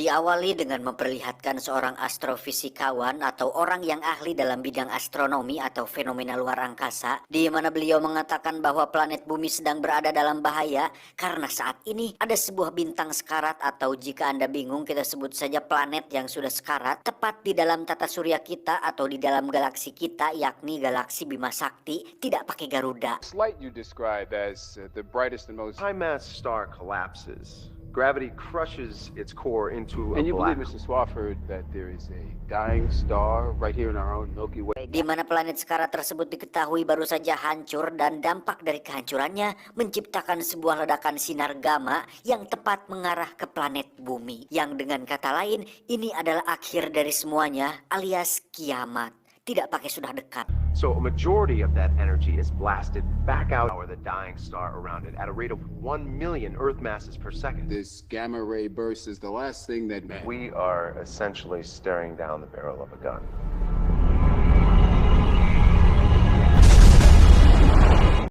Diawali dengan memperlihatkan seorang astrofisikawan atau orang yang ahli dalam bidang astronomi atau fenomena luar angkasa, di mana beliau mengatakan bahwa planet bumi sedang berada dalam bahaya karena saat ini ada sebuah bintang sekarat, atau jika Anda bingung kita sebut saja planet yang sudah sekarat, tepat di dalam tata surya kita atau di dalam galaksi kita, yakni galaksi Bima Sakti, tidak pakai Garuda. Light you describe as the brightest and most high mass star collapses. Gravity crushes its core into a And you black believe, Mr. Swafford, that there is a dying star right here in our own Milky Way? Di mana planet sekarat tersebut diketahui baru saja hancur, dan dampak dari kehancurannya menciptakan sebuah ledakan sinar gamma yang tepat mengarah ke planet bumi. Yang dengan kata lain, ini adalah akhir dari semuanya, alias kiamat. Tidak pakai sudah dekat. So a majority of that energy is blasted back out of the dying star around it at a rate of 1 million Earth masses per second. This gamma ray burst is the last thing that We are essentially staring down the barrel of a gun.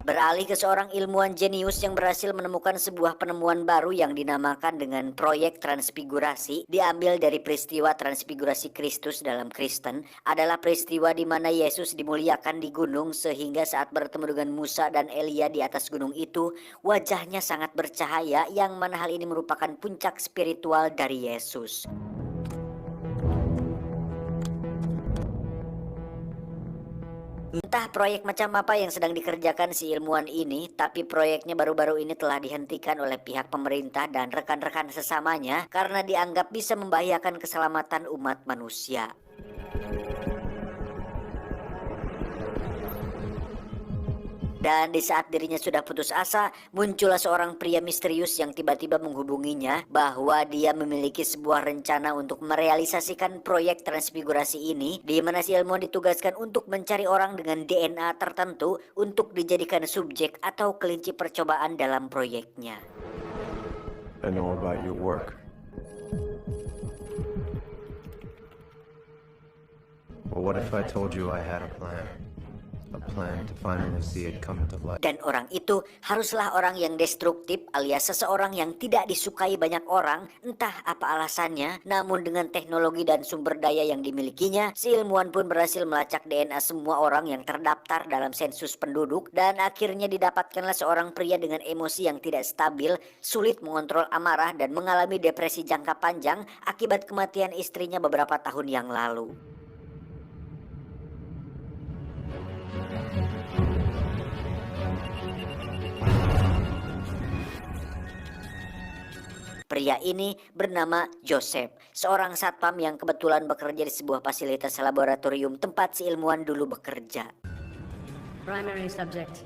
Beralih ke seorang ilmuwan jenius yang berhasil menemukan sebuah penemuan baru yang dinamakan dengan proyek transfigurasi, diambil dari peristiwa transfigurasi Kristus dalam Kristen, adalah peristiwa di mana Yesus dimuliakan di gunung sehingga saat bertemu dengan Musa dan Elia di atas gunung itu, wajahnya sangat bercahaya, yang mana hal ini merupakan puncak spiritual dari Yesus. Entah proyek macam apa yang sedang dikerjakan si ilmuwan ini, tapi proyeknya baru-baru ini telah dihentikan oleh pihak pemerintah dan rekan-rekan sesamanya karena dianggap bisa membahayakan keselamatan umat manusia. Dan di saat dirinya sudah putus asa, muncullah seorang pria misterius yang tiba-tiba menghubunginya bahwa dia memiliki sebuah rencana untuk merealisasikan proyek transfigurasi ini, di mana si ilmuwan ditugaskan untuk mencari orang dengan DNA tertentu untuk dijadikan subjek atau kelinci percobaan dalam proyeknya. I know about your work. Well, what if I told you I had a plan? A plan to finally see it come to life. Dan orang itu haruslah orang yang destruktif, alias seseorang yang tidak disukai banyak orang, entah apa alasannya. Namun dengan teknologi dan sumber daya yang dimilikinya, si ilmuwan pun berhasil melacak DNA semua orang yang terdaftar dalam sensus penduduk, dan akhirnya didapatkanlah seorang pria dengan emosi yang tidak stabil, sulit mengontrol amarah, dan mengalami depresi jangka panjang akibat kematian istrinya beberapa tahun yang lalu. Pria ini bernama Joseph, seorang satpam yang kebetulan bekerja di sebuah fasilitas laboratorium tempat si ilmuwan dulu bekerja. Primary subject,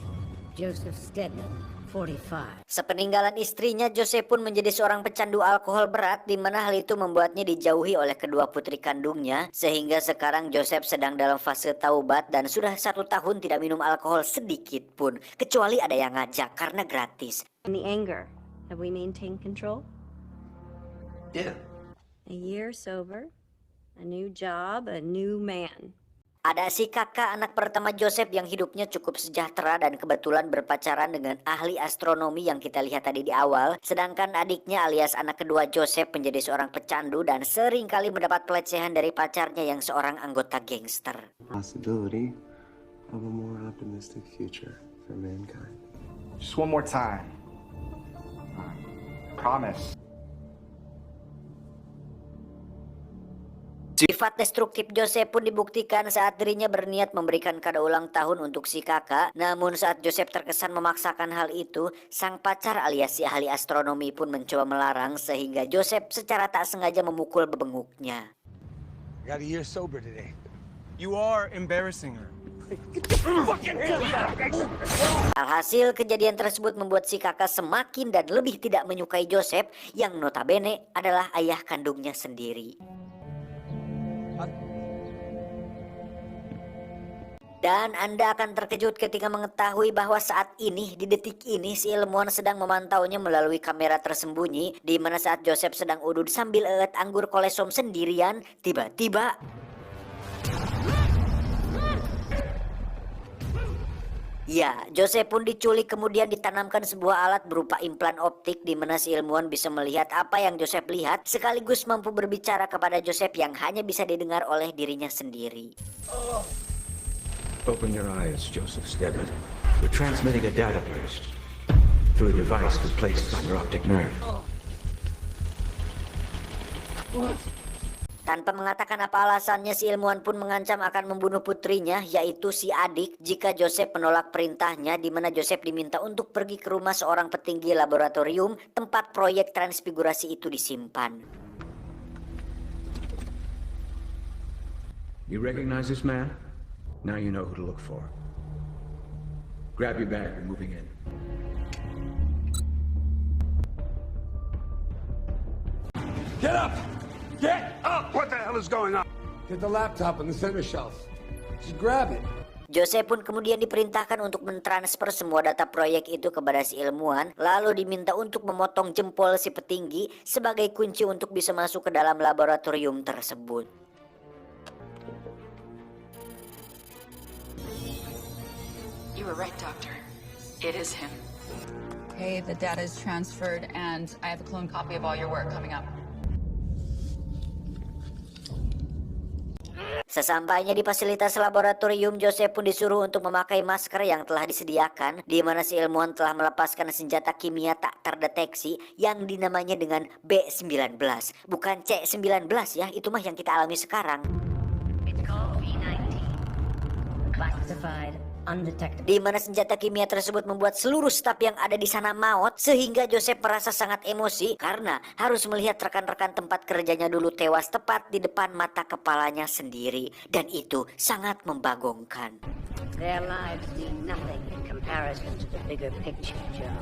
Joseph Stedman, 45. Sepeninggalan istrinya, Joseph pun menjadi seorang pecandu alkohol berat, di mana hal itu membuatnya dijauhi oleh kedua putri kandungnya, sehingga sekarang Joseph sedang dalam fase taubat dan sudah 1 tahun tidak minum alkohol sedikit pun, kecuali ada yang ngajak karena gratis. In the anger, have we maintained control? Yeah. A year sober, a new job, a new man. Ada si kakak anak pertama Joseph yang hidupnya cukup sejahtera dan kebetulan berpacaran dengan ahli astronomi yang kita lihat tadi di awal. Sedangkan adiknya alias anak kedua Joseph menjadi seorang pecandu dan sering kali mendapat pelecehan dari pacarnya yang seorang anggota gangster. Possibility of a more optimistic future for mankind. Just one more time. Promise. Sifat destruktif Joseph pun dibuktikan saat dirinya berniat memberikan kado ulang tahun untuk si kakak. Namun saat Joseph terkesan memaksakan hal itu, sang pacar alias si ahli astronomi pun mencoba melarang, sehingga Joseph secara tak sengaja memukul bebenguknya. Got a year sober today. You are embarrassing her. Alhasil kejadian tersebut membuat si kakak semakin dan lebih tidak menyukai Joseph, yang notabene adalah ayah kandungnya sendiri. Dan Anda akan terkejut ketika mengetahui bahwa saat ini, di detik ini, si ilmuwan sedang memantaunya melalui kamera tersembunyi, di mana saat Joseph sedang udud sambil anggur kolesom sendirian, tiba-tiba Ya, Joseph pun diculik kemudian ditanamkan sebuah alat berupa implan optik di mana si ilmuwan bisa melihat apa yang Joseph lihat sekaligus mampu berbicara kepada Joseph yang hanya bisa didengar oleh dirinya sendiri. Open your eyes, Joseph Stebbin. We're transmitting a data burst through a device we placed on your optic nerve. Tanpa mengatakan apa alasannya, si ilmuwan pun mengancam akan membunuh putrinya, yaitu si adik, jika Joseph menolak perintahnya, di mana Joseph diminta untuk pergi ke rumah seorang petinggi laboratorium tempat proyek transfigurasi itu disimpan. You recognize this man? Now you know who to look for. Grab your bag, we're moving in. Get up! Get up! What the hell is going on? Get the laptop on the center shelf. Just grab it. Joseph pun kemudian diperintahkan untuk mentransfer semua data proyek itu kepada si ilmuwan, lalu diminta untuk memotong jempol si petinggi sebagai kunci untuk bisa masuk ke dalam laboratorium tersebut. You were right, Doctor. It is him. Okay, the data is transferred, and I have a clone copy of all your work coming up. Sesampainya di fasilitas laboratorium, Joseph pun disuruh untuk memakai masker yang telah disediakan, di mana si ilmuwan telah melepaskan senjata kimia tak terdeteksi yang dinamanya dengan B-19. Bukan C-19 ya, itu mah yang kita alami sekarang. It's called V19. Classified. Undetectable. Di mana senjata kimia tersebut membuat seluruh staf yang ada di sana maut, sehingga Joseph merasa sangat emosi karena harus melihat rekan-rekan tempat kerjanya dulu tewas tepat di depan mata kepalanya sendiri, dan itu sangat membagongkan. Their lives mean nothing in comparison to the bigger picture, Joe.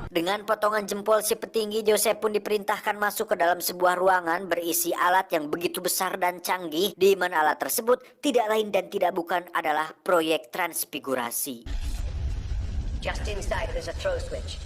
Dengan potongan jempol si petinggi, Joseph pun diperintahkan masuk ke dalam sebuah ruangan berisi alat yang begitu besar dan canggih, di mana alat tersebut tidak lain dan tidak bukan adalah proyek transfigurasi. Just inside there's a throw switch.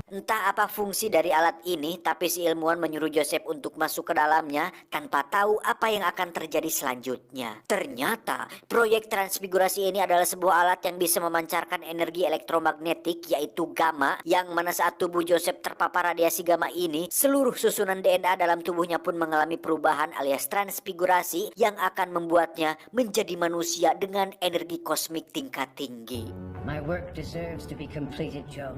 Entah apa fungsi dari alat ini, tapi si ilmuwan menyuruh Joseph untuk masuk ke dalamnya tanpa tahu apa yang akan terjadi selanjutnya. Ternyata, proyek transfigurasi ini adalah sebuah alat yang bisa memancarkan energi elektromagnetik, yaitu gamma, yang mana saat tubuh Joseph terpapar radiasi gamma ini, seluruh susunan DNA dalam tubuhnya pun mengalami perubahan alias transfigurasi yang akan membuatnya menjadi manusia dengan energi kosmik tingkat tinggi. My work deserves to be completed, Joe.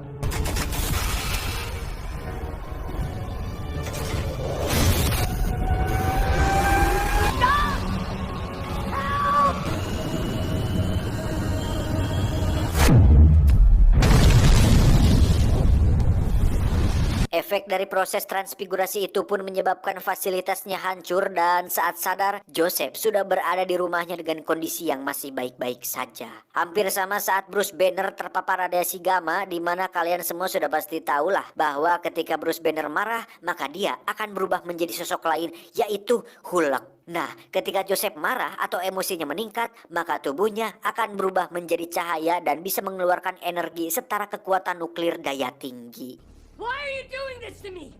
Efek dari proses transfigurasi itu pun menyebabkan fasilitasnya hancur, dan saat sadar, Joseph sudah berada di rumahnya dengan kondisi yang masih baik-baik saja. Hampir sama saat Bruce Banner terpapar radiasi gamma, di mana kalian semua sudah pasti tahulah bahwa ketika Bruce Banner marah, maka dia akan berubah menjadi sosok lain, yaitu Hulk. Nah, ketika Joseph marah atau emosinya meningkat, maka tubuhnya akan berubah menjadi cahaya dan bisa mengeluarkan energi setara kekuatan nuklir daya tinggi. Why are you doing this to me?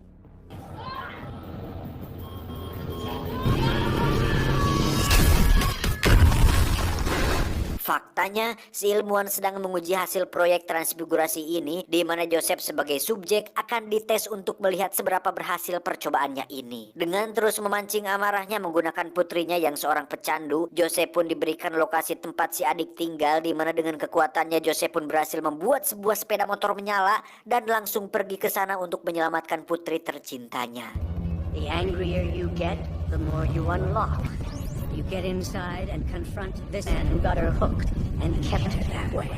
Faktanya, si ilmuwan sedang menguji hasil proyek transfigurasi ini, di mana Joseph sebagai subjek akan dites untuk melihat seberapa berhasil percobaannya ini. Dengan terus memancing amarahnya menggunakan putrinya yang seorang pecandu, Joseph pun diberikan lokasi tempat si adik tinggal, di mana dengan kekuatannya Joseph pun berhasil membuat sebuah sepeda motor menyala dan langsung pergi ke sana untuk menyelamatkan putri tercintanya. The angrier you get, the more you unlock. You get inside and confront this man who got her hooked and kept her that way.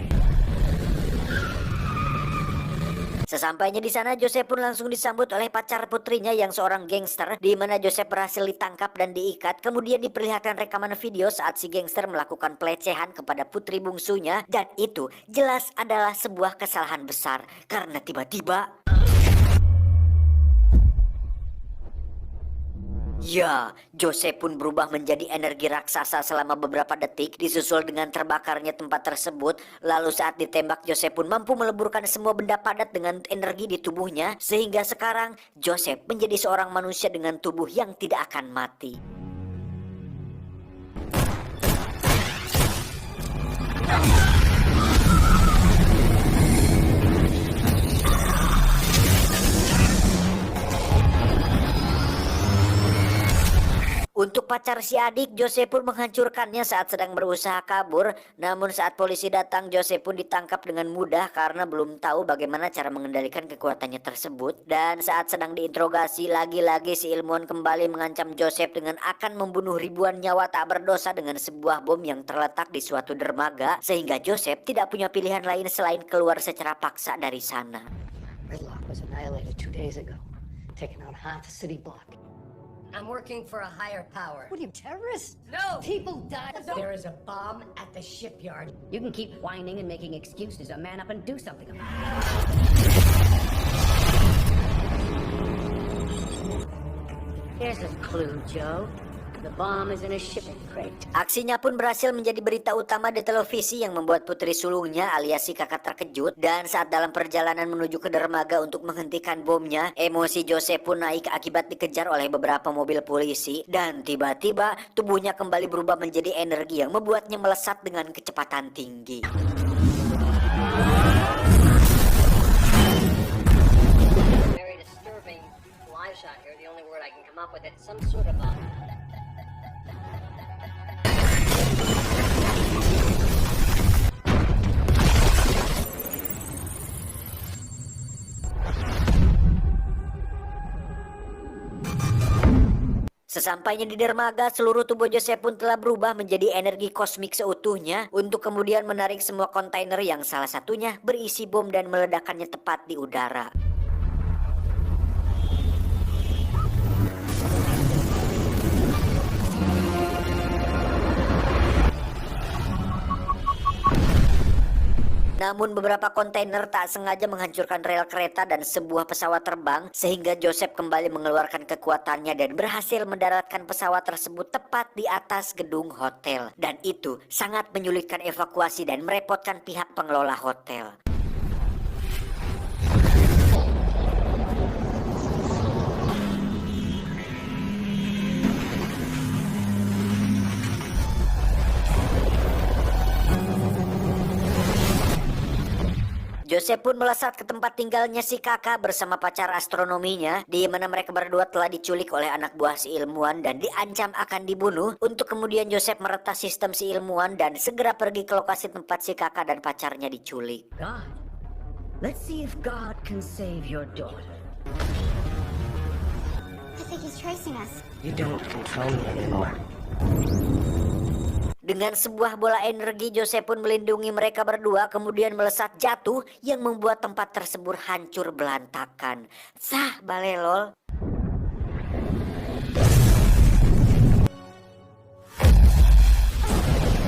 Sesampainya di sana, Joseph pun langsung disambut oleh pacar putrinya yang seorang gangster, di mana Joseph berhasil ditangkap dan diikat. Kemudian diperlihatkan rekaman video saat si gangster melakukan pelecehan kepada putri bungsunya, dan itu jelas adalah sebuah kesalahan besar karena tiba-tiba Ya, Joseph pun berubah menjadi energi raksasa selama beberapa detik, disusul dengan terbakarnya tempat tersebut. Lalu saat ditembak, Joseph pun mampu meleburkan semua benda padat dengan energi di tubuhnya, sehingga sekarang Joseph menjadi seorang manusia dengan tubuh yang tidak akan mati. Untuk pacar si adik, Joseph pun menghancurkannya saat sedang berusaha kabur. Namun saat polisi datang, Joseph pun ditangkap dengan mudah karena belum tahu bagaimana cara mengendalikan kekuatannya tersebut. Dan saat sedang diinterogasi, lagi-lagi si ilmuwan kembali mengancam Joseph dengan akan membunuh ribuan nyawa tak berdosa dengan sebuah bom yang terletak di suatu dermaga, sehingga Joseph tidak punya pilihan lain selain keluar secara paksa dari sana. Gridlock was annihilated 2 days ago, taking out half a city block. I'm working for a higher power. What are you, terrorists? No! People died. There is a bomb at the shipyard. You can keep whining and making excuses. A man up and do something about it. Here's a clue, Joe. The bomb is in a shipping crate. Aksinya pun berhasil menjadi berita utama di televisi yang membuat putri sulungnya alias si kakak terkejut. Dan saat dalam perjalanan menuju ke dermaga untuk menghentikan bomnya, emosi Joseph pun naik akibat dikejar oleh beberapa mobil polisi. Dan tiba-tiba tubuhnya kembali berubah menjadi energi yang membuatnya melesat dengan kecepatan tinggi. Very disturbing live shot here. The only word I can come up with is some sort of a... Sesampainya di dermaga, seluruh tubuh Joseph pun telah berubah menjadi energi kosmik seutuhnya untuk kemudian menarik semua kontainer yang salah satunya berisi bom dan meledakannya tepat di udara. Namun beberapa kontainer tak sengaja menghancurkan rel kereta dan sebuah pesawat terbang, sehingga Joseph kembali mengeluarkan kekuatannya dan berhasil mendaratkan pesawat tersebut tepat di atas gedung hotel. Dan itu sangat menyulitkan evakuasi dan merepotkan pihak pengelola hotel. Joseph pun melesat ke tempat tinggalnya si kakak bersama pacar astronominya, di mana mereka berdua telah diculik oleh anak buah si ilmuwan dan diancam akan dibunuh. Untuk kemudian Joseph meretas sistem si ilmuwan dan segera pergi ke lokasi tempat si kakak dan pacarnya diculik. God. Let's see if God can save your daughter. I think he's tracing us. You don't control me anymore. Dengan sebuah bola energi, Joseph pun melindungi mereka berdua, kemudian melesat jatuh yang membuat tempat tersebut hancur belantakan. Sah, balelol.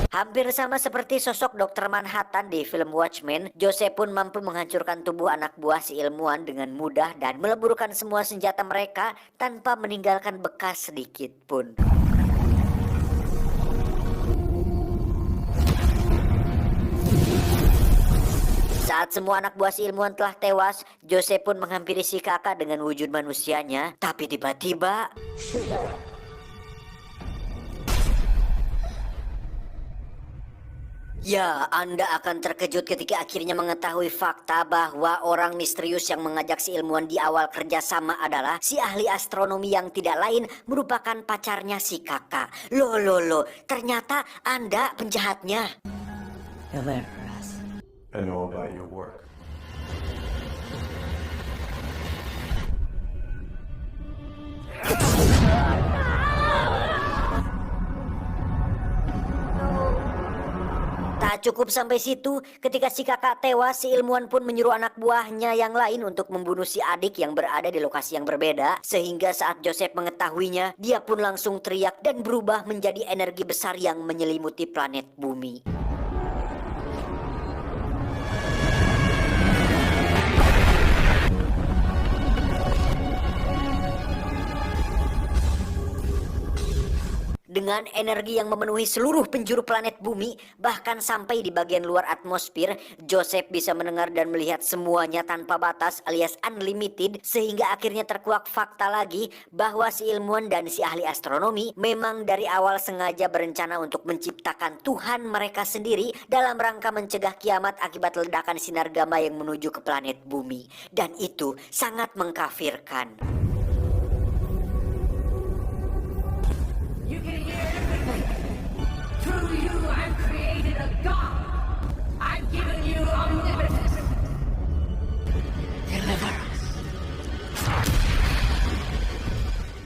Hampir sama seperti sosok Dr. Manhattan di film Watchmen, Joseph pun mampu menghancurkan tubuh anak buah si ilmuwan dengan mudah dan meleburkan semua senjata mereka tanpa meninggalkan bekas sedikit pun. Saat semua anak buah si ilmuwan telah tewas, Joseph pun menghampiri si kakak dengan wujud manusianya. Tapi tiba-tiba... Ya, Anda akan terkejut ketika akhirnya mengetahui fakta bahwa orang misterius yang mengajak si ilmuwan di awal kerjasama adalah si ahli astronomi yang tidak lain merupakan pacarnya si kakak. Loh, ternyata Anda penjahatnya. I know about your work. Tak cukup sampai situ, ketika si kakak tewas, si ilmuwan pun menyuruh anak buahnya yang lain untuk membunuh si adik yang berada di lokasi yang berbeda. Sehingga saat Joseph mengetahuinya, dia pun langsung teriak dan berubah menjadi energi besar yang menyelimuti planet bumi. Dengan energi yang memenuhi seluruh penjuru planet bumi, bahkan sampai di bagian luar atmosfer, Joseph bisa mendengar dan melihat semuanya tanpa batas alias unlimited, sehingga akhirnya terkuak fakta lagi bahwa si ilmuwan dan si ahli astronomi memang dari awal sengaja berencana untuk menciptakan Tuhan mereka sendiri dalam rangka mencegah kiamat akibat ledakan sinar gamma yang menuju ke planet bumi. Dan itu sangat mengkafirkan. You can hear everything. Through you, I've created a God. I've given you omnipotence. Deliver us.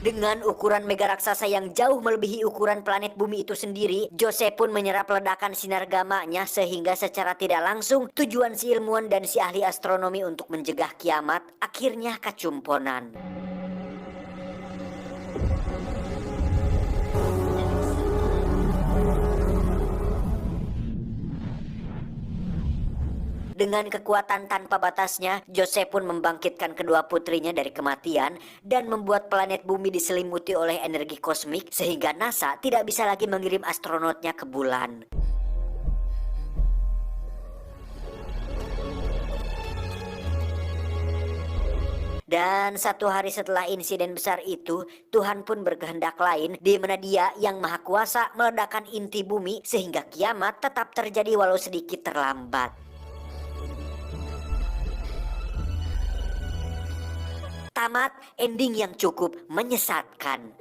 Dengan ukuran mega raksasa yang jauh melebihi ukuran planet bumi itu sendiri, Joseph pun menyerap ledakan sinar gamanya sehingga secara tidak langsung tujuan si ilmuwan dan si ahli astronomi untuk mencegah kiamat akhirnya kacumponan. Dengan kekuatan tanpa batasnya, Joseph pun membangkitkan kedua putrinya dari kematian dan membuat planet bumi diselimuti oleh energi kosmik sehingga NASA tidak bisa lagi mengirim astronotnya ke bulan. Dan satu hari setelah insiden besar itu, Tuhan pun berkehendak lain, di mana Dia yang Maha Kuasa meledakkan inti bumi sehingga kiamat tetap terjadi walau sedikit terlambat. Tamat ending yang cukup menyesatkan.